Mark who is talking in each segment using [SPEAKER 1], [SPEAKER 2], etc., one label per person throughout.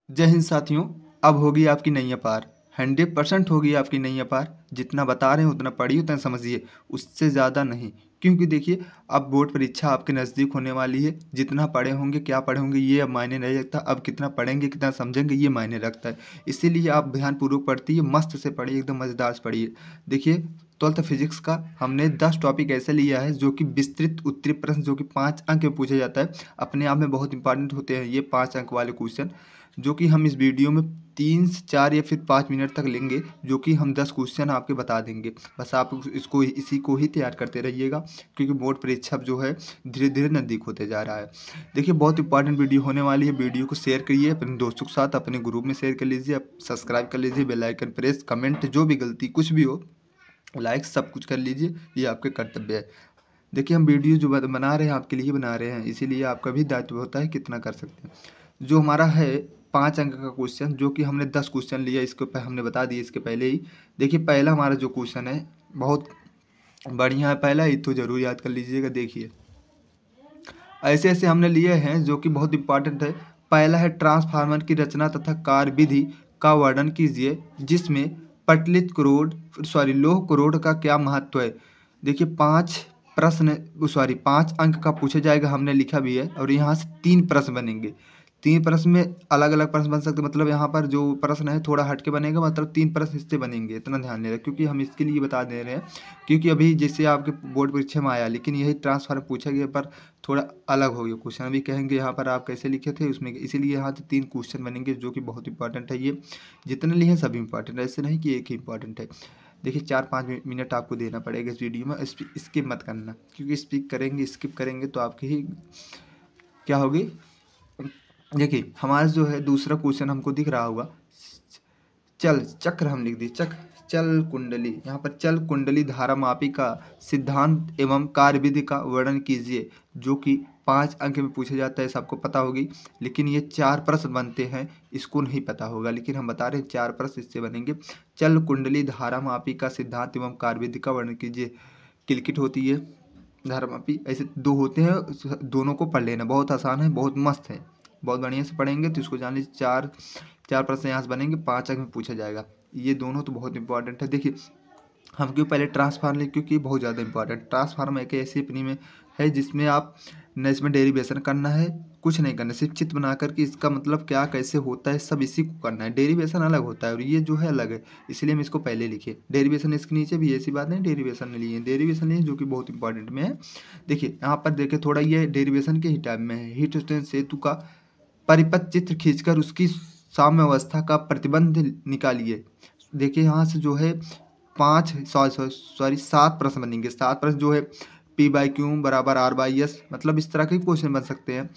[SPEAKER 1] जय हिंद साथियों। अब होगी आपकी नैया पार। 100% होगी आपकी नैया पार। जितना बता रहे हैं उतना पढ़िए, उतना समझिए, उससे ज़्यादा नहीं। क्योंकि देखिए, अब बोर्ड परीक्षा आपके नज़दीक होने वाली है। जितना पढ़े होंगे, क्या पढ़े होंगे, ये अब मायने नहीं रखता। अब कितना पढ़ेंगे, कितना समझेंगे, ये मायने रखता है। इसीलिए आप ध्यानपूर्वक पढ़ती है, मस्त से पढ़िए, एकदम मज़ेदार से पढ़िए। देखिए, 12th फिजिक्स का हमने 10 टॉपिक ऐसे लिया है जो कि विस्तृत उत्तरीय प्रश्न, जो कि 5 अंक में पूछा जाता है। अपने आप में बहुत इंपॉर्टेंट होते हैं ये 5 अंक वाले क्वेश्चन, जो कि हम इस वीडियो में 3 से 4 या फिर 5 मिनट तक लेंगे, जो कि हम 10 क्वेश्चन आपके बता देंगे। बस आप इसी को ही तैयार करते रहिएगा, क्योंकि बोर्ड परीक्षा जो है धीरे धीरे नज़दीक होते जा रहा है। देखिए, बहुत इंपॉर्टेंट वीडियो होने वाली है। वीडियो को शेयर करिए अपने दोस्तों के साथ, अपने ग्रुप में शेयर कर लीजिए, आप सब्सक्राइब कर लीजिए, बेल आइकन प्रेस, कमेंट जो भी गलती कुछ भी हो, लाइक सब कुछ कर लीजिए, ये आपके कर्तव्य है। देखिए, हम वीडियो जो बना रहे हैं आपके लिए बना रहे हैं, इसीलिए आपका भी दायित्व होता है कितना कर सकते हैं। जो हमारा है 5 अंक का क्वेश्चन, जो कि हमने 10 क्वेश्चन लिया, इसके ऊपर हमने बता दिए इसके पहले ही। देखिए, पहला हमारा जो क्वेश्चन है बहुत बढ़िया है, पहला ही तो जरूर याद कर लीजिएगा। देखिए, ऐसे ऐसे हमने लिए हैं जो कि बहुत इंपॉर्टेंट है। पहला है, ट्रांसफार्मर की रचना तथा कार्यविधि का वर्णन कीजिए, जिसमें पटलित लौह करोड़ का क्या महत्व है। देखिए, 5 अंक का पूछा जाएगा, हमने लिखा भी है। और यहाँ से 3 प्रश्न बनेंगे। 3 प्रश्न में अलग अलग प्रश्न बन सकते, मतलब यहाँ पर जो प्रश्न है थोड़ा हटके बनेगा, मतलब 3 प्रश्न इससे बनेंगे, इतना ध्यान देना, क्योंकि हम इसके लिए बता दे रहे हैं। क्योंकि अभी जैसे आपके बोर्ड परीक्षा में आया, लेकिन यही ट्रांसफार्मर पूछा गया, पर थोड़ा अलग हो गया क्वेश्चन। अभी कहेंगे यहाँ पर आप कैसे लिखे थे उसमें, इसीलिए यहाँ से 3 क्वेश्चन बनेंगे, जो कि बहुत इंपॉर्टेंट है। ये जितने लिए हैं सभी इंपॉर्टेंट है, ऐसे नहीं कि एक ही इंपॉर्टेंट है। देखिए, 4-5 मिनट आपको देना पड़ेगा इस वीडियो में। स्किप मत करना, क्योंकि स्किप करेंगे तो आपकी ही क्या होगी। देखिए, हमारा जो है दूसरा क्वेश्चन हमको दिख रहा होगा, चक्र हम लिख दिए, चल कुंडली। यहाँ पर चल कुंडली धारामापी का सिद्धांत एवं कार्यविधि का वर्णन कीजिए, जो कि 5 अंक में पूछा जाता है, सबको पता होगी। लेकिन ये 4 प्रश्न बनते हैं, इसको नहीं पता होगा, लेकिन हम बता रहे हैं 4 प्रश्न इससे बनेंगे। चल कुंडली धारामापी का सिद्धांत एवं कार्यविधि का वर्णन कीजिए। किलकिट होती है, धारामापी, ऐसे 2 होते हैं, दोनों को पढ़ लेना, बहुत आसान है, बहुत मस्त है। बहुत बढ़िया से पढ़ेंगे तो इसको जान लीजिए। 4 प्रश्न यहाँ से बनेंगे, 5 अंक में पूछा जाएगा। ये दोनों तो बहुत इंपॉर्टेंट है। देखिए, हम क्यों पहले ट्रांसफार्मर लिख, क्योंकि बहुत ज़्यादा इंपॉर्टेंट। ट्रांसफार्मर एक ऐसी अपनी में है जिसमें आप न इसमें डेरिवेशन करना है, कुछ नहीं करना, सिर्फ चित्र बना करके इसका मतलब क्या कैसे होता है सब इसी को करना है। डेरिवेशन अलग होता है और ये जो है अलग है, इसलिए हम इसको पहले लिखे। डेरिवेशन इसके नीचे भी ऐसी बात नहीं, डेरिवेशन लिए डेरिवेशन लिए, जो कि बहुत इंपॉर्टेंट में है। देखिए, यहाँ पर देखिए, थोड़ा ये डेरिवेशन के ही टाइप में है। हीट स्ट्रेन सेतु का परिपथ चित्र खींचकर उसकी साम्यावस्था का प्रतिबंध निकालिए। देखिए, यहाँ से जो है 7 प्रश्न बनेंगे। 7 प्रश्न जो है P/Q बराबर R/S, मतलब इस तरह के क्वेश्चन बन सकते हैं।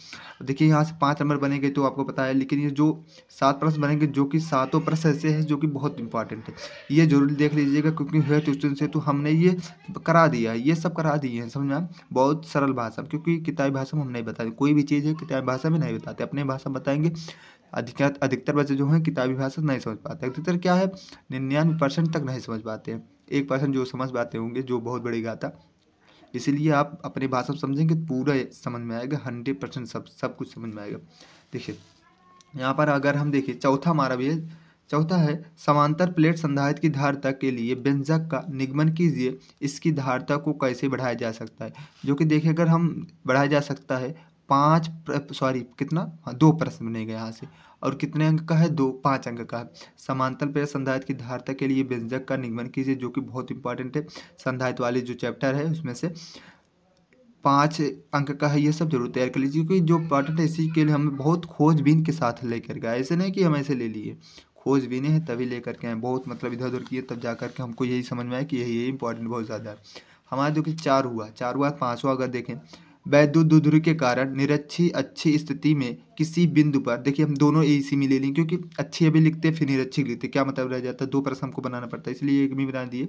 [SPEAKER 1] देखिए, यहाँ से 5 नंबर बनेंगे तो आपको पता है, लेकिन ये जो 7 प्रश्न बनेंगे, जो कि 7 प्रश्न ऐसे हैं जो कि बहुत इंपॉर्टेंट है, ये जरूर देख लीजिएगा। क्योंकि है ट्यूशन से तो हमने ये करा दिया है, ये सब करा दिए हैं, समझ में आया? बहुत सरल भाषा, क्योंकि किताबी भाषा में हम नहीं बताते, कोई भी चीज़ है किताबी भाषा में नहीं बताते, अपने भाषा में बताएंगे। अधिकतर बच्चे जो हैं किताबी भाषा नहीं समझ पाते। अधिकतर क्या है, 99% तक नहीं समझ पाते हैं। 1% जो समझ पाते होंगे, जो बहुत बड़ी गाथा। इसीलिए आप अपनी भाषा में समझेंगे तो पूरा समझ में आएगा, 100% सब कुछ समझ में आएगा। देखिए, यहाँ पर अगर हम देखिए, चौथा हमारा भी है। चौथा है, समांतर प्लेट संधारित्र की धारिता के लिए व्यंजक का निगमन कीजिए, इसकी धारिता को कैसे बढ़ाया जा सकता है। जो कि देखिए, अगर हम बढ़ाया जा सकता है, 2 प्रश्न बनेगा यहाँ से। और कितने अंक का है, 5 अंक का है। समांतर प्लेट संधारित्र की धारिता के लिए व्यंजक का निगमन कीजिए, जो कि बहुत इंपॉर्टेंट है। संधारित्र वाली जो चैप्टर है उसमें से 5 अंक का है, ये सब जरूर तैयार कर लीजिए, क्योंकि जो इंपॉर्टेंट है इसी के लिए हम बहुत खोजबीन के साथ लेकर गए। ऐसे नहीं कि हम ऐसे ले लिए, खोजबीन है तभी लेकर के आए, बहुत मतलब इधर उधर किए, तब जा करके हमको यही समझ में आया कि यही इंपॉर्टेंट बहुत ज़्यादा है हमारा। जो कि 4 हुआ, 5वां अगर देखें, वैद्युत द्विध्रुव के कारण निरक्षी अच्छी स्थिति में किसी बिंदु पर, देखिए हम दोनों इसी में ले लें, क्योंकि अच्छी अभी लिखते फिर निरक्षी लिखते, क्या मतलब रह जाता है, 2 प्रश्न हमको बनाना पड़ता है, इसलिए एक भी बना दिए।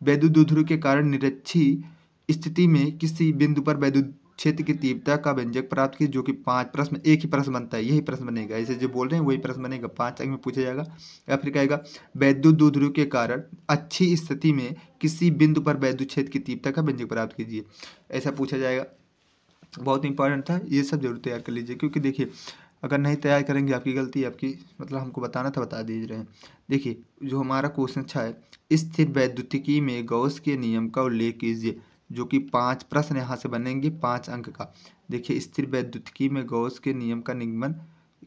[SPEAKER 1] वैद्युत द्विध्रुव के कारण निरक्षी स्थिति में किसी बिंदु पर वैद्युत क्षेत्र की तीव्रता का व्यंजक प्राप्त की, जो कि 5 प्रश्न, एक ही प्रश्न बनता है, यही प्रश्न बनेगा, ऐसे जो बोल रहे हैं वही प्रश्न बनेगा, 5 अंक में पूछा जाएगा। या फिर कहेगा, वैद्युत द्विध्रुव के कारण अच्छी स्थिति में किसी बिंदु पर वैद्युत क्षेत्र की तीव्रता का व्यंजक प्राप्त कीजिए, ऐसा पूछा जाएगा। बहुत इंपॉर्टेंट था, ये सब जरूर तैयार कर लीजिए। क्योंकि देखिए, अगर नहीं तैयार करेंगे आपकी गलती, आपकी मतलब हमको बताना था, बता दीजिए रहे हैं। देखिए जो हमारा क्वेश्चन अच्छा है, स्थिर वैद्युतिकी में गॉस के नियम का उल्लेख कीजिए, जो कि 5 प्रश्न यहाँ से बनेंगे 5 अंक का। देखिए स्थिर वैद्युतिकी में गॉस के नियम का निगमन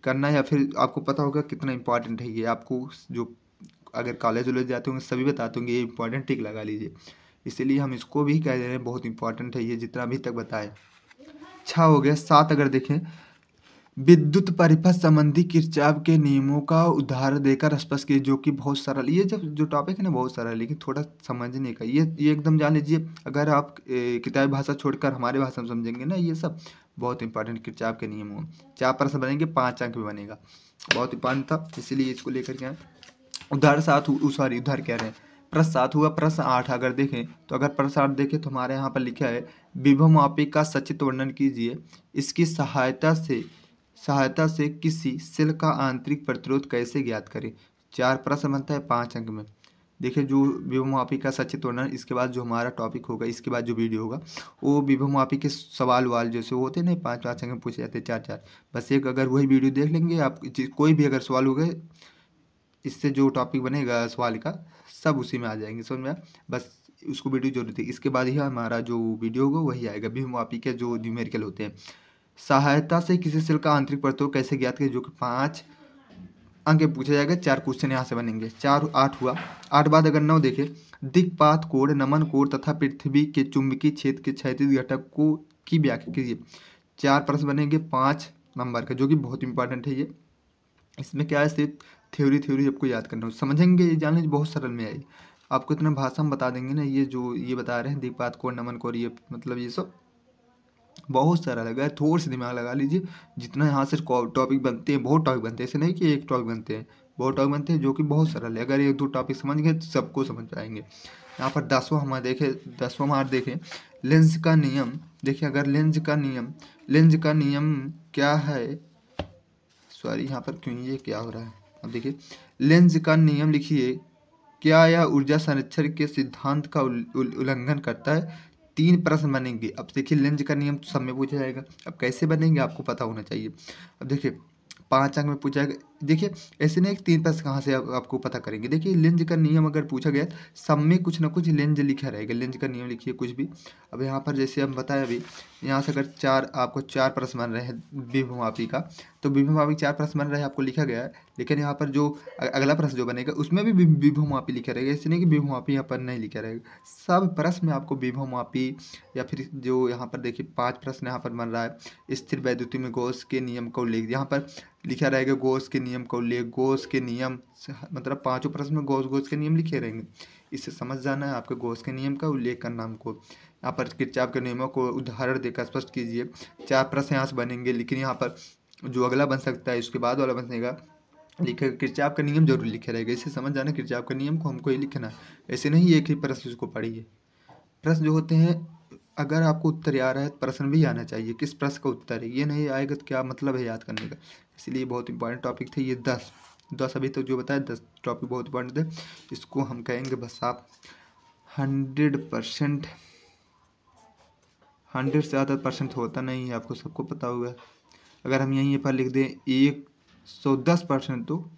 [SPEAKER 1] करना, या फिर आपको पता होगा कितना इंपॉर्टेंट है ये, आपको जो अगर कॉलेज वॉलेज जाते होंगे सभी बताते होंगे ये इंपॉर्टेंट, टिक लगा लीजिए। इसीलिए हम इसको भी कह दे रहे हैं, बहुत इंपॉर्टेंट है ये जितना अभी तक बताए। 6 हो गया। 7 अगर देखें, विद्युत परिपथ संबंधी किरचॉफ के नियमों का उदाहरण देकर स्पष्ट कीजिए, जो कि बहुत सरल, ये जब जो टॉपिक है ना बहुत सरल है, लेकिन थोड़ा समझने का ये एकदम जान लीजिए। अगर आप किताबी भाषा छोड़कर हमारे भाषा में समझेंगे ना, ये सब बहुत इंपॉर्टेंट किरचॉफ के नियमों। 4 प्रश्न बनेंगे, 5 अंक भी बनेगा, बहुत इंपॉर्टेंट था, इसीलिए इसको लेकर के आए। उदाहरण 7 सॉरी उदाहरण कह रहे हैं, प्रश्न 7 हुआ। प्रश्न 8 अगर देखें तो, अगर प्रश्न 8 देखें तो हमारे यहाँ पर लिखा है, विभवमापी का सचित्र वर्णन कीजिए, इसकी सहायता से किसी सेल का आंतरिक प्रतिरोध कैसे ज्ञात करें। 4 प्रश्न बनता है 5 अंक में। देखिए जो विभवमापी का सचित्र वर्णन, इसके बाद जो हमारा टॉपिक होगा, इसके बाद जो वीडियो होगा वो विभवमापी के सवाल वाल जैसे होते हैं ना, 5-5 अंक में पूछे जाते हैं, 4-4, बस एक अगर वही वीडियो देख लेंगे आप, कोई भी अगर सवाल होगा इससे जो टॉपिक बनेगा सवाल का सब उसी में आ जाएंगे, समझ में। बस उसको वीडियो जरूर देखिए, इसके बाद ही हमारा जो वीडियो होगा वही आएगा। विभवमापी के जो न्यूमेरिकल होते हैं, सहायता से किसी सेल का आंतरिक प्रतिरोध कैसे ज्ञात करें, जो कि 5 अंक में पूछा जाएगा। 4 क्वेश्चन यहाँ से बनेंगे। 4 8 हुआ। 8 बाद अगर 9 देखें, दिक्पात कोण, नमन कोण तथा पृथ्वी के चुंबकीय क्षेत्र के क्षैतिज घटक को की व्याख्या कीजिए। 4 प्रश्न बनेंगे 5 नंबर का, जो कि बहुत इंपॉर्टेंट है ये। इसमें क्या है, सिर्फ थ्योरी आपको याद करना हो, समझेंगे ये जान लीजिए बहुत सरल में आई, आपको इतना भाषा में बता देंगे ना, ये जो ये बता रहे हैं दिक्पात कोण, नमन कोण, ये मतलब ये सब बहुत सारा लगा है, थोड़ा सा दिमाग लगा लीजिए। जितना यहाँ से टॉपिक बनते हैं, बहुत टॉपिक बनते हैं, ऐसे नहीं कि एक टॉपिक बनते हैं, बहुत टॉपिक बनते हैं, जो कि बहुत सरल है। अगर 1-2 टॉपिक समझ गए तो सबको समझ पाएंगे। यहाँ पर 10वां हमारा देखें, 10वां हमारा देखें, लेंस का नियम। देखिए अगर लेंस का नियम क्या है, सॉरी यहाँ पर क्यों ये क्या हो रहा है, अब देखिए लेंस का नियम लिखिए, क्या यह ऊर्जा संरक्षण के सिद्धांत का उल्लंघन करता है। 3 प्रश्न बनेंगे। अब देखिए लेंज का नियम तो सब में पूछा जाएगा, अब कैसे बनेंगे आपको पता होना चाहिए। अब देखिए 5 अंक में पूछा जाएगा। देखिए ऐसे नहीं 3 प्रश्न कहाँ से आपको पता करेंगे। देखिए लेंज का नियम अगर पूछा गया सब में कुछ ना कुछ लेंज लिखा रहेगा, लेंज का नियम लिखिए कुछ भी। अब यहाँ पर जैसे हम बताया अभी, यहाँ से अगर आपको 4 प्रश्न बन रहे हैं विभवमापी का, तो विभवमापी 4 प्रश्न बन रहे हैं, आपको लिखा गया है। लेकिन यहाँ पर जो अगला प्रश्न जो बनेगा उसमें भी विभवमापी लिखा रहेगा, ऐसे नहीं कि विभवमापी यहाँ पर नहीं लिखा रहेगा। सब प्रश्न में आपको विभवमापी, या फिर जो यहाँ पर देखिए 5 प्रश्न यहाँ पर बन रहा है, स्थिर वैद्युति में गॉस के नियम का उल्लेख, यहाँ पर लिखा रहेगा गॉस के नियम का उल्लेख, गॉस के नियम मतलब 5 प्रश्न में गॉस के नियम लिखे रहेंगे। इससे समझ जाना है आपके गॉस के नियम का उल्लेख करना हमको। यहाँ पर किरचॉफ के नियमों को उदाहरण देकर स्पष्ट कीजिए। 4 प्रश्न यहाँ से बनेंगे, लेकिन यहाँ पर जो अगला बन सकता है उसके बाद वाला बनेगा, लिखे किरचॉफ का नियम जरूर लिखे रहेगा। इससे समझ जाना किरचॉफ का नियम को हमको ही लिखना है, ऐसे नहीं एक ही प्रश्न उसको पढ़िए। प्रश्न जो होते हैं अगर आपको उत्तर आ रहा है, प्रश्न भी आना चाहिए किस प्रश्न का उत्तर है, ये नहीं आएगा तो क्या मतलब है याद करने का। इसलिए बहुत इंपॉर्टेंट टॉपिक थे ये 10 अभी तक जो बताया 10 टॉपिक बहुत इंपॉर्टेंट थे। इसको हम कहेंगे बस आप 100% 100 से ज़्यादा % होता नहीं है, आपको सबको पता होगा। अगर हम यहीं पर लिख दें 110%, तो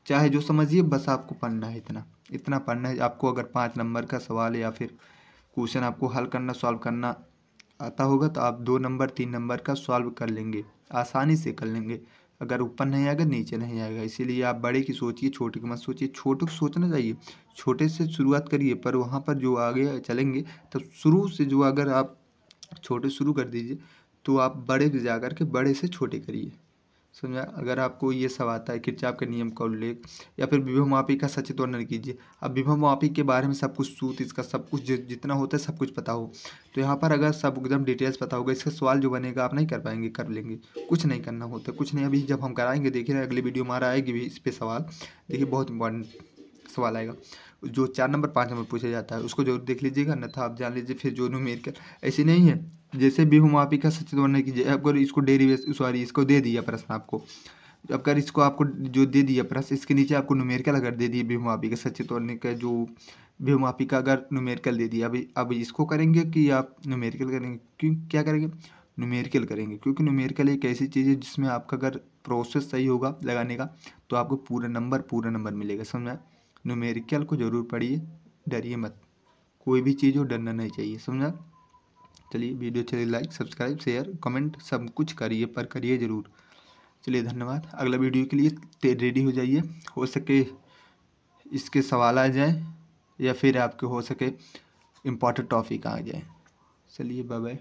[SPEAKER 1] चाहे जो समझिए, बस आपको पढ़ना है, इतना पढ़ना है आपको। अगर 5 नंबर का सवाल या फिर क्वेश्चन आपको हल करना, सॉल्व करना आता होगा तो आप 2 नंबर 3 नंबर का सॉल्व कर लेंगे, आसानी से कर लेंगे। अगर ऊपर नहीं आएगा नीचे नहीं आएगा। इसीलिए आप बड़े की सोचिए, छोटे की मत सोचिए। छोटे को सोचना चाहिए, छोटे से शुरुआत करिए, पर वहाँ पर जो आगे चलेंगे तो शुरू से जो अगर आप छोटे शुरू कर दीजिए तो आप बड़े पे जा कर के बड़े से छोटे करिए, समझा। अगर आपको ये सब आता है किरचॉफ के नियम का उल्लेख, या फिर विभवमापी का सचित्र वर्णन कीजिए। अब विभवमापी के बारे में सब कुछ सूत्र, इसका सब कुछ जितना होता है सब कुछ पता हो, तो यहाँ पर अगर सब एकदम डिटेल्स पता होगा, इसका सवाल जो बनेगा आप नहीं कर पाएंगे, कर लेंगे, कुछ नहीं करना होता, कुछ नहीं। अभी जब हम कराएंगे देखिए अगली वीडियो हमारा आएगी भी इस पर सवाल, देखिए बहुत इंपॉर्टेंट सवाल आएगा। जो 4 नंबर 5 नंबर पूछा जाता है उसको जरूर देख लीजिएगा, अन्यथा आप जान लीजिए। फिर जो न्यूमेरिकल ऐसे नहीं है, जैसे विभवमापी का सचित्र वर्णन कीजिए, अगर इसको इसको दे दिया प्रश्न आपको, अगर इसको आपको जो दे दिया प्रश्न, इसके नीचे आपको न्यूमेरिकल अगर दे दिए विभवमापी का सचित्र वर्णन का, जो विभवमापी का अगर न्यूमेरिकल दे दिया, अब इसको करेंगे कि आप न्यूमेरिकल करेंगे, क्यों क्या करेंगे, न्यूमेरिकल करेंगे, क्योंकि न्यूमेरिकल एक ऐसी चीज़ है जिसमें आपका अगर प्रोसेस सही होगा लगाने का तो आपको पूरा नंबर मिलेगा, समझा। न्यूमेरिकल को ज़रूर पढ़िए, डरिए मत, कोई भी चीज़ हो डरना नहीं चाहिए, समझा। चलिए वीडियो चलिए लाइक सब्सक्राइब शेयर कमेंट सब कुछ करिए, पर करिए ज़रूर। चलिए धन्यवाद। अगला वीडियो के लिए रेडी हो जाइए, हो सके इसके सवाल आ जाए या फिर आपके हो सके इम्पोर्टेंट टॉपिक आ जाए। चलिए बाय बाय।